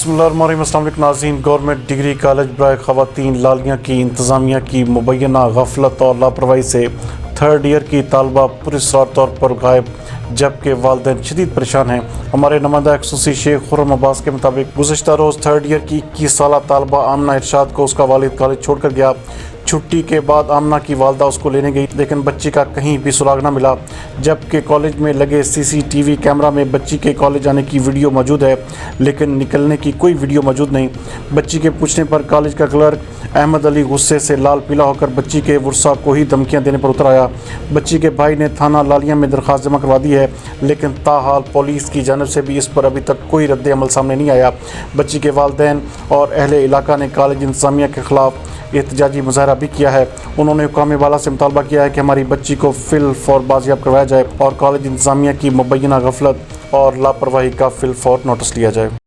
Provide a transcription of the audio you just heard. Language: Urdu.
بسم اللہ الرحمن الرحیم۔ السلام علیکم ناظرین۔ گورنمنٹ ڈگری کالج برائے خواتین لالیاں کی انتظامیہ کی مبینہ غفلت اور لاپرواہی سے تھرڈ ایئر کی طالبہ پراسرار طور پر غائب، جبکہ والدین شدید پریشان ہیں۔ ہمارے نمائندہ خصوصی شیخ خرم عباس کے مطابق گزشتہ روز تھرڈ ایئر کی 21 سالہ طالبہ آمنہ ارشاد کو اس کا والد کالج چھوڑ کر گیا۔ چھٹی کے بعد آمنہ کی والدہ اس کو لینے گئی، لیکن بچی کا کہیں بھی سراغ نہ ملا، جبکہ کالج میں لگے CCTV کیمرہ میں بچی کے کالج جانے کی ویڈیو موجود ہے، لیکن نکلنے کی کوئی ویڈیو موجود نہیں۔ بچی کے پوچھنے پر کالج کا کلرک احمد علی غصے سے لال پیلا ہو کر بچی کے ورثاء کو ہی دھمکیاں دینے پر اتر آیا۔ بچی کے بھائی نے تھانہ لالیاں میں درخواست جمع کروا دی ہے، لیکن تاحال پولیس کی جانب سے بھی اس پر ابھی تک کوئی رد عمل سامنے نہیں آیا۔ بچی کے والدین اور اہل علاقہ نے کالج انتظامیہ کے خلاف احتجاجی مظاہرہ بھی کیا ہے۔ انہوں نے حکام بالا سے مطالبہ کیا ہے کہ ہماری بچی کو فی الفور بازیاب کروایا جائے اور کالج انتظامیہ کی مبینہ غفلت اور لاپرواہی کا فی الفور نوٹس لیا جائے۔